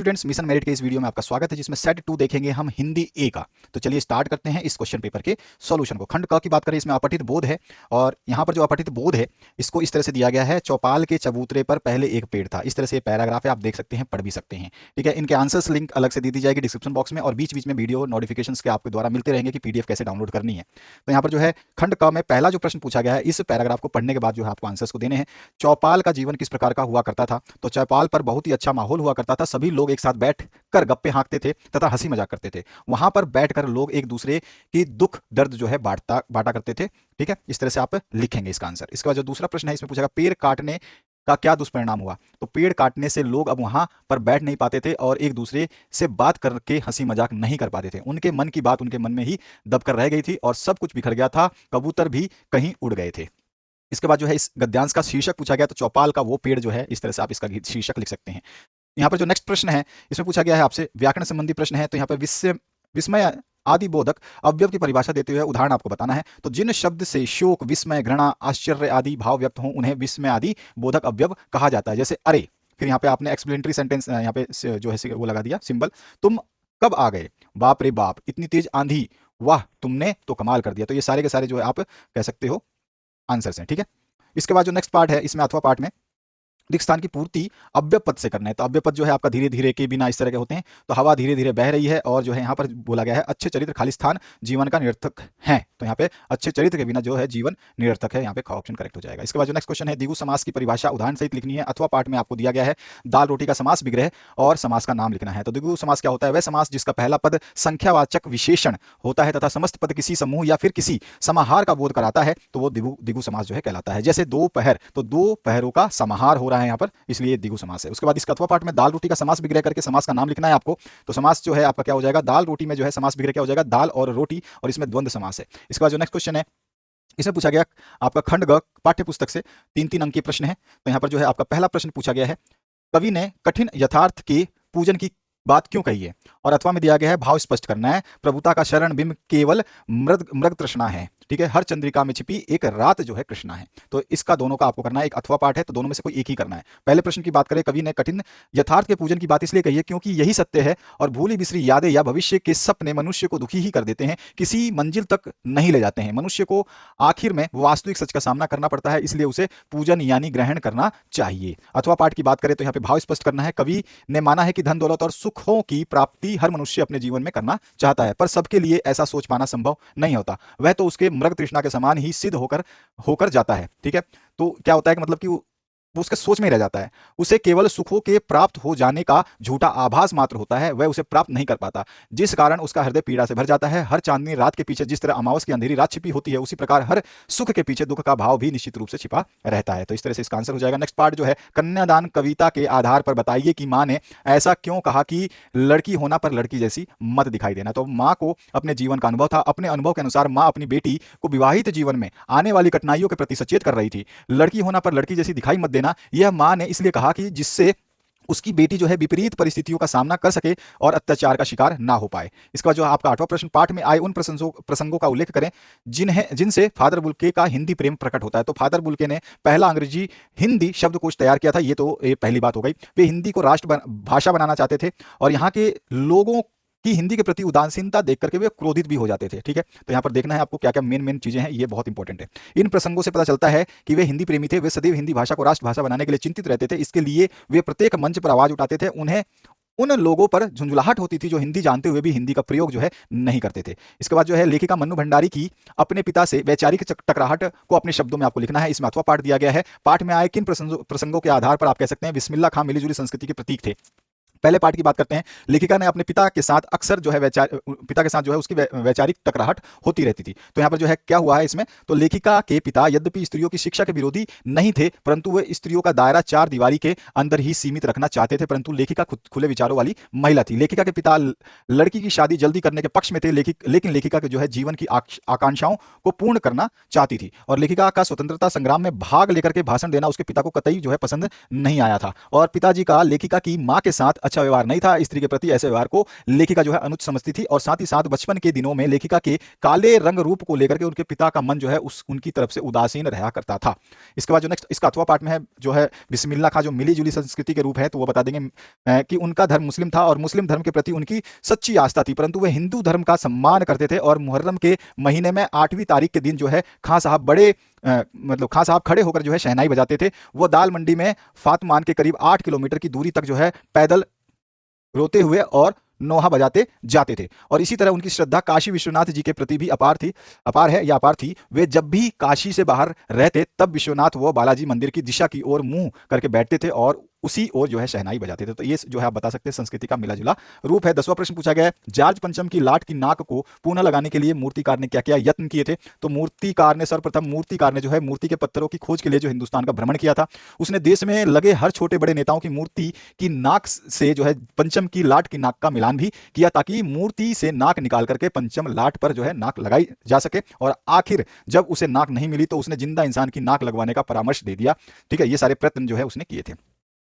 Students, mission merit के इस video में आपका स्वागत है जिसमें सेट 2 देखेंगे हम हिंदी ए का। तो चलिए स्टार्ट करते हैं इस क्वेश्चन पेपर के सॉल्यूशन को। खंड क की बात करें, इसमें अपठित बोध है और यहाँ पर जो अपठित बोध है इसको इस तरह से दिया गया है, चौपाल के चबूतरे पर पहले एक पेड़ था। इस तरह से पैराग्राफ है, आप देख सकते हैं, पढ़ भी सकते हैं। ठीक है, इनके आंसर्स लिंक अलग से दे दी जाएगी डिस्क्रिप्शन बॉक्स में और बीच बीच में वीडियो नोटिफिकेशंस के आपके द्वारा मिलते रहेंगे कि पीडीएफ कैसे डाउनलोड करनी है। तो यहाँ पर जो है खंड क में पहला जो प्रश्न पूछा गया है, इस पैराग्राफ को पढ़ने के बाद जो है आपको आंसर्स को देने हैं। चौपाल का जीवन किस प्रकार का हुआ करता था? तो चौपाल पर बहुत ही अच्छा माहौल हुआ करता था, सभी लोग एक साथ बैठ कर गप्पे हाँकते थे तथा हंसी मजाक करते थे। वहां पर बैठकर लोग एक दूसरे की दुख दर्द जो है बांटा करते थे। ठीक है, इस तरह से आप लिखेंगे इसका आंसर। इसके बाद जो दूसरा प्रश्न है, इसमें पूछा पेड़ काटने का क्या दुष्परिणाम हुआ? तो पेड़ काटने से लोग अब वहां पर बैठ नहीं पाते थे और एक दूसरे से बात करके हंसी मजाक नहीं कर पाते थे। उनके मन की बात उनके मन में ही दबकर रह गई थी और सब कुछ बिखर गया था, कबूतर भी कहीं उड़ गए थे। इसके बाद जो है इस गद्यांश का शीर्षक पूछा गया, तो चौपाल का वो पेड़ जो है, इस तरह से आप इसका शीर्षक लिख सकते हैं। यहाँ पर जो नेक्स्ट प्रश्न है, इसमें पूछा गया है आपसे व्याकरण संबंधी प्रश्न है। तो यहाँ पर विस्मय आदि बोधक अवयव की परिभाषा देते हुए उदाहरण आपको बताना है। तो जिन शब्द से शोक, विस्मय, घृणा, आश्चर्य आदि भाव व्यक्त हो उन्हें विस्मय आदि बोधक अवयव कहा जाता है। जैसे अरे, फिर यहाँ पे आपने एक्सप्लेनेटरी सेंटेंस यहाँ पे जो है वो लगा दिया सिंबल। तुम कब आ गए? बाप रे बाप, इतनी तेज आंधी, वाह तुमने तो कमाल कर दिया। तो ये सारे के सारे जो है आप कह सकते हो आंसर्स हैं। ठीक है, इसके बाद जो नेक्स्ट पार्ट है, इसमें अथवा पार्ट में रिक्त स्थान की पूर्ति अव्यय पद से करना है। तो अव्यय पद जो है आपका धीरे धीरे के बिना इस तरह के होते हैं। तो हवा धीरे धीरे बह रही है और जो है यहाँ पर बोला गया है अच्छे चरित्र खाली स्थान जीवन का निरर्थक है। तो यहाँ पे अच्छे चरित्र के बिना जो है जीवन निरर्थक है, यहाँ पे ऑप्शन करेक्ट हो जाएगा। इसके बाद जो नेक्स्ट क्वेश्चन है, द्विगु समास की परिभाषा उदाहरण सहित लिखनी है। अथवा पार्ट में आपको दिया गया है दाल रोटी का समास विग्रह और समास का नाम लिखना है। तो द्विगु समास क्या होता है? वह समास जिसका पहला पद संख्यावाचक विशेषण होता है तथा समस्त पद किसी समूह या फिर किसी समाहार का बोध कराता है, तो वो द्विगु समास जो है कहलाता है। जैसे दोपहर, तो दो पहरों का समाहार हो रहा है यहाँ पर, इसलिए द्विगु समास है। उसके बाद इसका अथवा पाठ में दाल रोटी का समास विग्रह करके समास का नाम लिखना है आपको। तो समास जो है आपका क्या हो जाएगा? दाल रोटी में जो है समास विग्रह क्या हो जाएगा? दाल और रोटी, और इसमें द्वंद्व समास है। इसके बाद जो नेक्स्ट क्वेश्चन है, इसमें पूछा गया आपका खंड ग पाठ्य पुस्तक से 3-3 अंक के प्रश्न है। तो यहाँ पर जो है आपका पहला प्रश्न पूछा गया है, कवि ने कठिन यथार्थ के पूजन की बात क्यों कही है? और अथवा में दिया गया है भाव स्पष्ट करना है। प्रभुता का शरण बिंब केवल मृग मृग तृष्णा है। ठीक है, हर चंद्रिका में छिपी एक रात जो है कृष्णा है। तो इसका दोनों का आपको करना है, एक अथवा पाठ है तो दोनों में से कोई एक ही करना है। पहले प्रश्न की बात करें, कवि ने कठिन यथार्थ के पूजन की बात इसलिए कही है क्योंकि यही सत्य है और भूली बिसरी यादें या भविष्य के सपने मनुष्य को दुखी ही कर देते हैं, किसी मंजिल तक नहीं ले जाते हैं। मनुष्य को आखिर में वास्तविक सच का सामना करना पड़ता है, इसलिए उसे पूजन यानी ग्रहण करना चाहिए। अथवा पाठ की बात करें तो यहाँ पे भाव स्पष्ट करना है। कवि ने माना है कि धन दौलत और सुखों की प्राप्ति हर मनुष्य अपने जीवन में करना चाहता है, पर सबके लिए ऐसा सोच पाना संभव नहीं होता। वह तो उसके मृग तृष्णा के समान ही सिद्ध होकर होकर जाता है। ठीक है, तो क्या होता है कि मतलब कि वो उसके सोच में रह जाता है, उसे केवल सुखों के प्राप्त हो जाने का झूठा आभास मात्र होता है, वह उसे प्राप्त नहीं कर पाता, जिस कारण उसका हृदय पीड़ा से भर जाता है। हर चांदनी रात के पीछे जिस तरह अमावस की अंधेरी रात छिपी होती है, उसी प्रकार हर सुख के पीछे दुख का भाव भी निश्चित रूप से छिपा रहता है। तो इस तरह से इसका आंसर हो जाएगा। नेक्स्ट पार्ट जो है, कन्यादान कविता के आधार पर बताइए कि मां ने ऐसा क्यों कहा कि लड़की होना पर लड़की जैसी मत दिखाई देना। तो मां को अपने जीवन का अनुभव था, अपने अनुभव के अनुसार मां अपनी बेटी को विवाहित जीवन में आने वाली कठिनाइयों के प्रति सचेत कर रही थी। लड़की होना पर लड़की जैसी दिखाई मत देना, यह मां ने इसलिए कहा कि जिससे उसकी बेटी जो है विपरीत परिस्थितियों का सामना कर सके और अत्याचार का शिकार ना हो पाए। इसके बाद जो आपका 8वां प्रश्न, पाठ में आए उन प्रसंगों का उल्लेख करें जिनसे फादर बुल्के का हिंदी प्रेम प्रकट होता है। तो फादर बुल्के ने पहला अंग्रेजी हिंदी शब्दकोश तैयार किया था, ये तो पहली बात हो गई। वे हिंदी को राष्ट्र भाषा बनाना चाहते थे और यहाँ के लोगों कि हिंदी के प्रति उदासीनता देख करके वे क्रोधित भी हो जाते थे। ठीक है, तो यहाँ पर देखना है आपको क्या क्या मेन चीजें हैं, ये बहुत इंपॉर्टेंट है। इन प्रसंगों से पता चलता है कि वे हिंदी प्रेमी थे, वे सदैव हिंदी भाषा को राष्ट्रभाषा बनाने के लिए चिंतित रहते थे। इसके लिए वे प्रत्येक मंच पर आवाज उठाते थे। उन्हें उन लोगों पर झुंझुलाहट होती थी जो हिंदी जानते हुए भी हिंदी का प्रयोग जो है नहीं करते थे। इसके बाद जो है लेखिका मन्नू भंडारी की अपने पिता से वैचारिक टकराहट को अपने शब्दों में आपको लिखना है। इसमें अथवा पाठ दिया गया है। पाठ में आए किन प्रसंगों के आधार पर आप कह सकते हैं बिस्मिल्लाह खां मिलीजुली संस्कृति के प्रतीक थे? पहले पार्ट की बात करते हैं। लेखिका ने अपने पिता के साथ अक्सर जो है पिता के साथ जो है उसकी वैचारिक टकराहट होती रहती थी। तो यहाँ पर जो है क्या हुआ है इसमें, तो लेखिका के पिता यद्यपि स्त्रियों की शिक्षा के विरोधी नहीं थे, परंतु वे स्त्रियों का दायरा चार दीवारी के अंदर ही सीमित रखना चाहते थे। परंतु लेखिका खुले विचारों वाली महिला थी। लेखिका के पिता लड़की की शादी जल्दी करने के पक्ष में थे, लेकिन लेखिका के जो है जीवन की आकांक्षाओं को पूर्ण करना चाहती थी। और लेखिका का स्वतंत्रता संग्राम में भाग लेकर के भाषण देना उसके पिता को कतई जो है पसंद नहीं आया था। और पिताजी का लेखिका की मां के साथ अच्छा व्यवहार नहीं था स्त्री के प्रति। ऐसे व्यवहार को लेखिका जो है अनुचित समझती थी और साथ ही साथ बचपन के दिनों में लेखिका के काले रंग रूप को लेकर के उनके पिता का मन जो है उस उनकी तरफ से उदासीन रहा करता था। इसके बाद जो नेक्स्ट इसका अथवा पार्ट में है जो है बिस्मिल्लाह खां जो मिली जुली संस्कृति के रूप है, तो वो बता देंगे कि उनका धर्म मुस्लिम था और मुस्लिम धर्म के प्रति उनकी सच्ची आस्था थी, परंतु वे हिंदू धर्म का सम्मान करते थे और मुहर्रम के महीने में 8वीं तारीख के दिन जो है खां साहब मतलब खां साहब खड़े होकर जो है शहनाई बजाते थे। वो दाल मंडी में फातमान के करीब 8 किलोमीटर की दूरी तक जो है पैदल रोते हुए और नोहा बजाते जाते थे। और इसी तरह उनकी श्रद्धा काशी विश्वनाथ जी के प्रति भी अपार है या अपार थी। वे जब भी काशी से बाहर रहते तब विश्वनाथ व बालाजी मंदिर की दिशा की ओर मुंह करके बैठते थे और उसी ओर जो है शहनाई बजाते थे। तो ये जो है आप बता सकते हैं संस्कृति का मिला जुला रूप है। 10वां प्रश्न पूछा गया है, जॉर्ज पंचम की लाट की नाक को पुनः लगाने के लिए मूर्तिकार ने क्या क्या यत्न किए थे? तो सर्वप्रथम मूर्तिकार ने जो है मूर्ति के पत्थरों की खोज के लिए जो हिंदुस्तान का भ्रमण किया था। उसने देश में लगे हर छोटे बड़े नेताओं की मूर्ति की नाक से जो है पंचम की लाट की नाक का मिलान भी किया, ताकि मूर्ति से नाक निकाल करके पंचम लाट पर जो है नाक लगाई जा सके। और आखिर जब उसे नाक नहीं मिली तो उसने जिंदा इंसान की नाक लगवाने का परामर्श दे दिया। ठीक है, ये सारे प्रयत्न जो है उसने किए थे।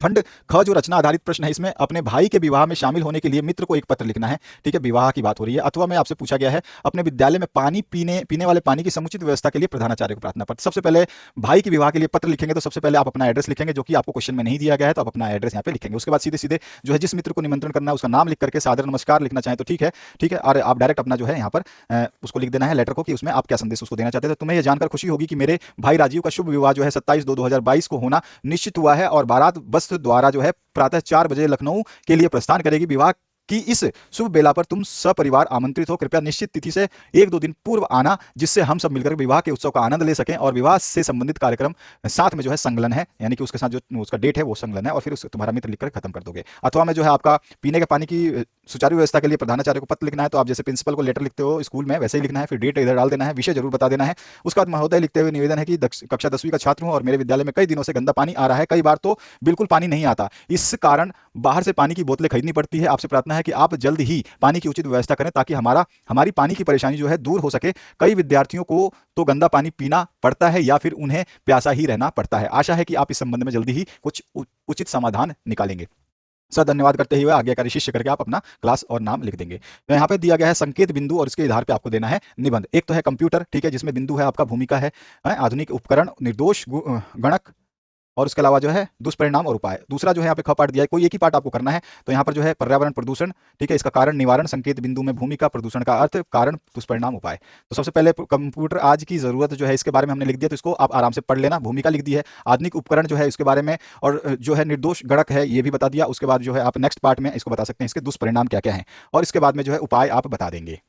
खंड ख जो रचना आधारित प्रश्न है, इसमें अपने भाई के विवाह में शामिल होने के लिए मित्र को एक पत्र लिखना है। ठीक है, विवाह की बात हो रही है। अथवा में आपसे पूछा गया है, अपने विद्यालय में पीने वाले पानी की समुचित व्यवस्था के लिए प्रधानाचार्य को प्रार्थना पत्र। सबसे पहले भाई के विवाह के लिए पत्र लिखेंगे तो सबसे पहले आप अपना एड्रेस लिखेंगे, जो कि आपको क्वेश्चन में नहीं दिया गया है, तो आप अपना एड्रेस यहाँ पे लिखेंगे। उसके बाद सीधे सीधे जो है जिस मित्र को निमंत्रण करना है उसका नाम लिख करके सादर नमस्कार लिखना चाहें तो ठीक है। ठीक है, और आप डायरेक्ट अपना जो है यहाँ पर उसको लिख देना है लेटर को, कि उसमें आप क्या संदेश उसको देना चाहते थे। तुम्हें यह जानकर खुशी होगी कि मेरे भाई राजीव का शुभ विवाह जो है 27/2/2022 को होना निश्चित हुआ है और बारात बस द्वारा जो है प्रातः 4 बजे लखनऊ के लिए प्रस्थान करेगी। विवाह कि इस शुभ बेला पर तुम सपरिवार आमंत्रित हो। कृपया निश्चित तिथि से 1-2 दिन पूर्व आना, जिससे हम सब मिलकर विवाह के उत्सव का आनंद ले सकें। और विवाह से संबंधित कार्यक्रम साथ में जो है संलग्न है, यानी कि उसके साथ जो उसका डेट है वो संलग्न है, और फिर तुम्हारा मित्र लिखकर खत्म कर दोगे। अथवा में जो है आपका पीने के पानी की सुचारू व्यवस्था के लिए प्रधानाचार्य को पत्र लिखना है, तो आप जैसे प्रिंसिपल को लेटर लिखते हो स्कूल में वैसे ही लिखना है, फिर डेट इधर डाल देना है, विषय जरूर बता देना है। उसके बाद महोदय लिखते हुए निवेदन है कि कक्षा 10वीं का छात्र हूं और मेरे विद्यालय में कई दिनों से गंदा पानी आ रहा है, कई बार तो बिल्कुल पानी नहीं आता, इस कारण बाहर से पानी की बोतलें खरीदनी पड़ती है। आपसे प्रार्थना है कि आप जल्द ही पानी की उचित व्यवस्था करें, ताकि हमारी पानी की परेशानी जो है दूर हो सके। कई विद्यार्थियों को तो गंदा पानी पीना पड़ता है या फिर उन्हें प्यासा ही रहना पड़ता है। आशा है कि आप इस संबंध में जल्दी ही कुछ उचित समाधान निकालेंगे। सर धन्यवाद करते हुए आज्ञाकारी शिष्य करके आप अपना क्लास और नाम लिख देंगे। तो यहाँ पे दिया गया है संकेत बिंदु और इसके आधार पे आपको देना है निबंध। एक तो है कंप्यूटर, ठीक है, जिसमें बिंदु है आपका भूमिका है, आधुनिक उपकरण, निर्दोष गणक, और उसके अलावा जो है दुष्परिणाम और उपाय। दूसरा जो है यहाँ पे ख पार्ट दिया है, कोई एक ही पार्ट आपको करना है। तो यहाँ पर जो है पर्यावरण प्रदूषण, ठीक है, इसका कारण निवारण, संकेत बिंदु में भूमिका, प्रदूषण का अर्थ, कारण, दुष्परिणाम, उपाय। तो सबसे पहले कंप्यूटर आज की जरूरत जो है इसके बारे में हमने लिख दिया, तो इसको आप आराम से पढ़ लेना। भूमिका लिख दी है, आधुनिक उपकरण जो है इसके बारे में, और जो है निर्दोष गणक है ये भी बता दिया। उसके बाद जो है आप नेक्स्ट पार्ट में इसको बता सकते हैं इसके दुष्परिणाम क्या क्या है, और इसके बाद में जो है उपाय आप बता देंगे।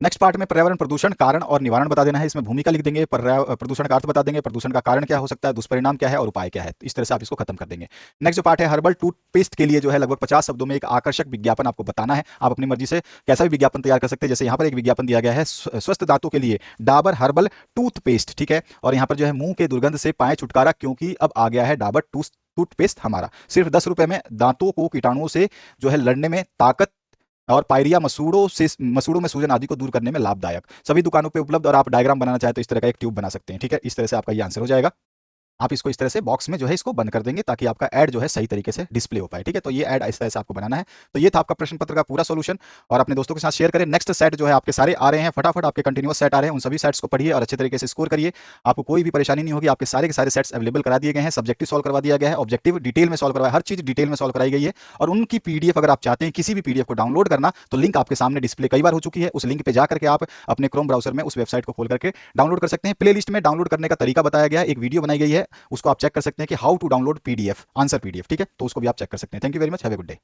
नेक्स्ट पार्ट में पर्यावरण प्रदूषण कारण और निवारण बता देना है। इसमें भूमिका लिख देंगे, प्रदूषण का अर्थ बता देंगे, प्रदूषण का कारण क्या हो सकता है, दुष्परिणाम क्या है और उपाय क्या है। इस तरह से आप इसको खत्म कर देंगे। नेक्स्ट जो पार्ट है हर्बल टूथपेस्ट के लिए जो है लगभग 50 शब्दों में एक आकर्षक विज्ञापन आपको बताना है। आप अपनी मर्जी से कैसा भी विज्ञापन तैयार कर सकते हैं। जैसे यहाँ पर एक विज्ञापन दिया गया है स्वस्थ दांतों के लिए डाबर हर्बल टूथपेस्ट, ठीक है, और यहाँ पर जो है मुंह के दुर्गंध से पाए छुटकारा, क्योंकि अब आ गया है डाबर टूथपेस्ट हमारा। सिर्फ 10 रुपए में दांतों को कीटाणुओं से जो है लड़ने में ताकत और पायरिया मसूड़ों में सूजन आदि को दूर करने में लाभदायक। सभी दुकानों पे उपलब्ध, और आप डायग्राम बनाना चाहे तो इस तरह का एक ट्यूब बना सकते हैं। ठीक है, इस तरह से आपका ये आंसर हो जाएगा। आप इसको इस तरह से बॉक्स में जो है इसको बंद कर देंगे, ताकि आपका ऐड जो है सही तरीके से डिस्प्ले हो पाए। ठीक है, तो ये ऐड इस तरह से आपको बनाना है। तो ये था आपका प्रश्न पत्र का पूरा सॉल्यूशन, और अपने दोस्तों के साथ शेयर करें। नेक्स्ट सेट जो है आपके सारे आ रहे हैं, फटाफट आपके कंटिन्यूअस सेट आ रहे हैं, उन सभी सेट्स को पढ़िए और अच्छे तरीके से स्कोर करिए। आपको कोई भी परेशानी नहीं होगी, आपके सारे के सारे सेट्स अवेलेबल करा दिए गए हैं। सब्जेक्टिव सॉल्व करवा दिया गया है, ऑब्जेक्टिव डिटेल में सॉल्व करवाया, हर चीज डिटेल में सॉल्व कराई गई है। और उनकी पीडीएफ अगर आप चाहते हैं किसी भी पीडीएफ को डाउनलोड करना, तो लिंक आपके सामने डिस्प्ले कई बार हो चुकी है। उस लिंक पे जाकर के आप अपने क्रोम ब्राउजर में उस वेबसाइट को खोल करके डाउनलोड कर सकते हैं। प्ले लिस्ट में डाउनलोड करने का तरीका बताया गया है, एक वीडियो बनाई गई है, उसको आप चेक कर सकते हैं कि how to download PDF, answer PDF. ठीक है, तो उसको भी आप चेक कर सकते हैं। Thank you very much, have a good day.